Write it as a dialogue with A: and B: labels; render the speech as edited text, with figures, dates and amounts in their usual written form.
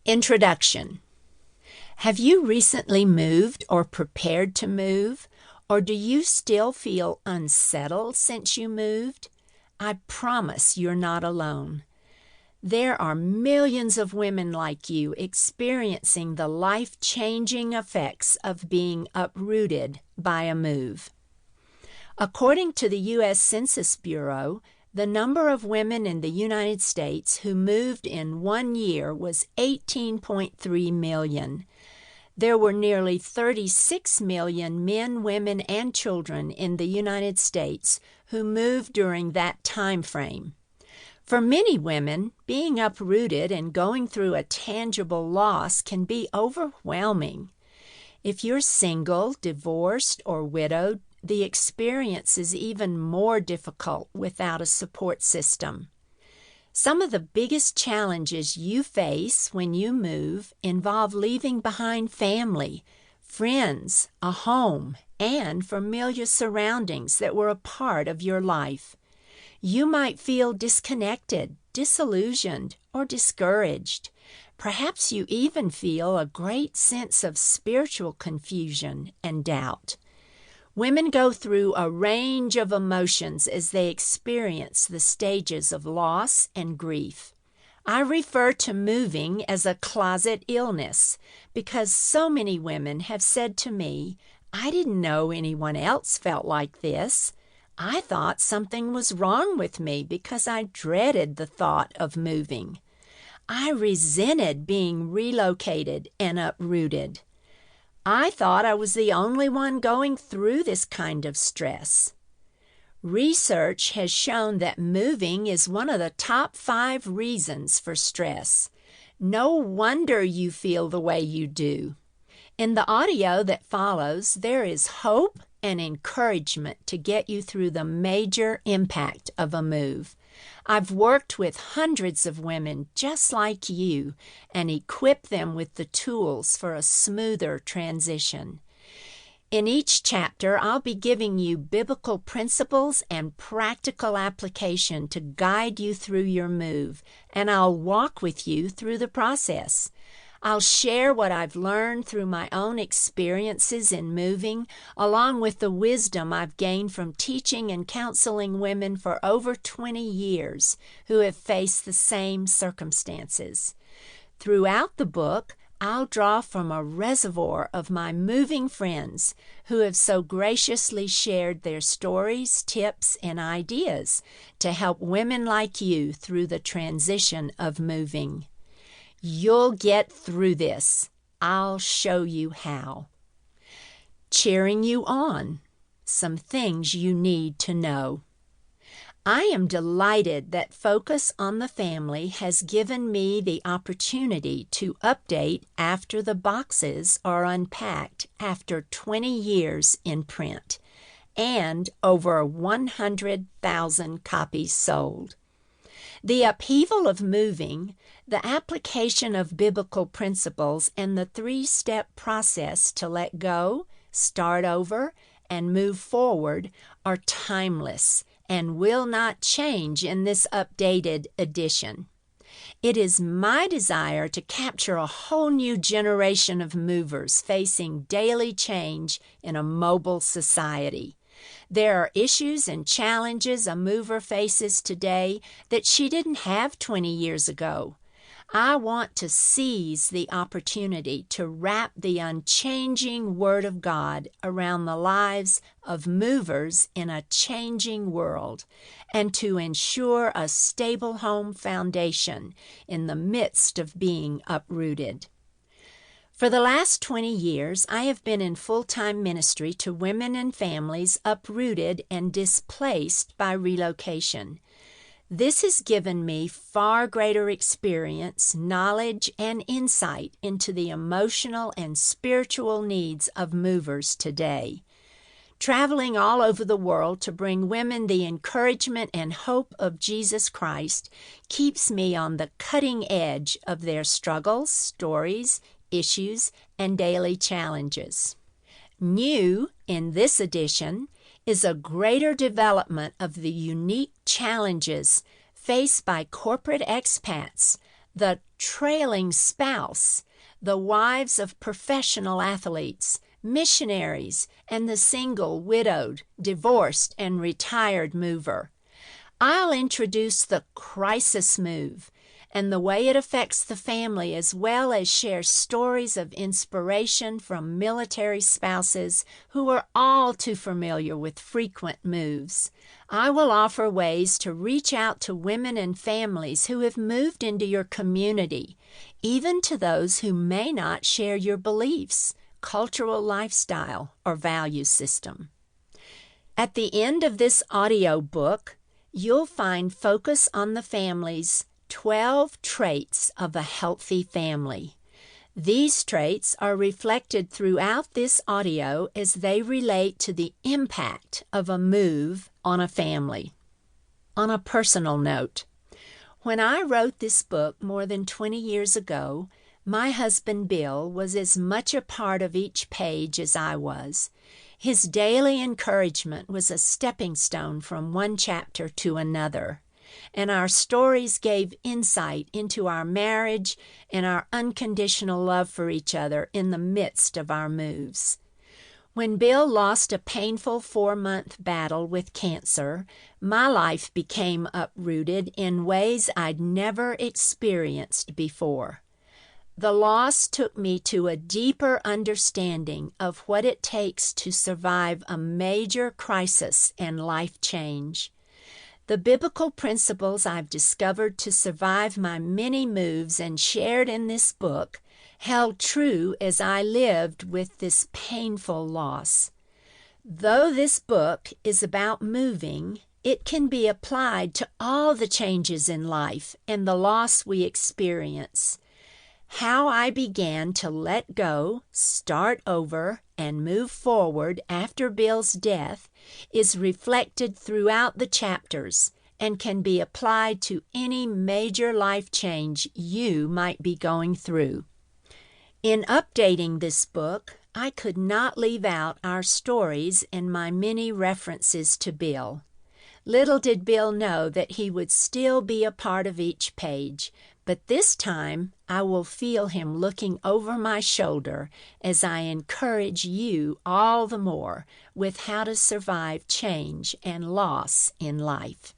A: Introduction. Have you recently moved or prepared to move? Or do you still feel unsettled since you moved? I promise you're not alone. There are millions of women like you experiencing the life-changing effects of being uprooted by a move. According to the U.S. Census Bureau, the number of women in the United States who moved in 1 year was 18.3 million. There were nearly 36 million men, women, and children in the United States who moved during that time frame. For many women, being uprooted and going through a tangible loss can be overwhelming. If you're single, divorced, or widowed, the experience is even more difficult without a support system. Some of the biggest challenges you face when you move involve leaving behind family, friends, a home, and familiar surroundings that were a part of your life. You might feel disconnected, disillusioned, or discouraged. Perhaps you even feel a great sense of spiritual confusion and doubt. Women go through a range of emotions as they experience the stages of loss and grief. I refer to moving as a closet illness because so many women have said to me, "I didn't know anyone else felt like this. I thought something was wrong with me because I dreaded the thought of moving. I resented being relocated and uprooted. I thought I was the only one going through this kind of stress." Research has shown that moving is one of the top 5 reasons for stress. No wonder you feel the way you do. In the audio that follows, there is hope and encouragement to get you through the major impact of a move. I've worked with hundreds of women just like you and equipped them with the tools for a smoother transition. In each chapter, I'll be giving you biblical principles and practical application to guide you through your move, and I'll walk with you through the process. I'll share what I've learned through my own experiences in moving, along with the wisdom I've gained from teaching and counseling women for over 20 years who have faced the same circumstances. Throughout the book, I'll draw from a reservoir of my moving friends who have so graciously shared their stories, tips, and ideas to help women like you through the transition of moving. You'll get through this. I'll show you how. Cheering you on. Some things you need to know. I am delighted that Focus on the Family has given me the opportunity to update after the boxes are unpacked after 20 years in print and over 100,000 copies sold. The upheaval of moving, the application of biblical principles, and the 3-step process to let go, start over, and move forward are timeless and will not change in this updated edition. It is my desire to capture a whole new generation of movers facing daily change in a mobile society. There are issues and challenges a mover faces today that she didn't have 20 years ago. I want to seize the opportunity to wrap the unchanging Word of God around the lives of movers in a changing world and to ensure a stable home foundation in the midst of being uprooted. For the last 20 years, I have been in full-time ministry to women and families uprooted and displaced by relocation. This has given me far greater experience, knowledge, and insight into the emotional and spiritual needs of movers today. Traveling all over the world to bring women the encouragement and hope of Jesus Christ keeps me on the cutting edge of their struggles, stories, issues, and daily challenges. New in this edition is a greater development of the unique challenges faced by corporate expats the trailing spouse, the wives of professional athletes, missionaries, and the single, widowed, divorced, and retired mover. I'll introduce the crisis move and the way it affects the family, as well as share stories of inspiration from military spouses who are all too familiar with frequent moves. I will offer ways to reach out to women and families who have moved into your community, even to those who may not share your beliefs, cultural lifestyle, or value system. At the end of this audio book, you'll find Focus on the Family's 12 Traits of a Healthy Family. These traits are reflected throughout this audio as they relate to the impact of a move on a family. On a personal note, when I wrote this book more than 20 years ago, my husband Bill was as much a part of each page as I was. His daily encouragement was a stepping stone from one chapter to another, and our stories gave insight into our marriage and our unconditional love for each other in the midst of our moves. When Bill lost a painful 4-month battle with cancer, my life became uprooted in ways I'd never experienced before. The loss took me to a deeper understanding of what it takes to survive a major crisis and life change. The biblical principles I've discovered to survive my many moves and shared in this book held true as I lived with this painful loss. Though this book is about moving, it can be applied to all the changes in life and the loss we experience. How I began to let go, start over, and move forward after Bill's death is reflected throughout the chapters and can be applied to any major life change you might be going through. In updating this book, I could not leave out our stories and my many references to Bill. Little did Bill know that he would still be a part of each page, but this time I will feel him looking over my shoulder as I encourage you all the more with how to survive change and loss in life.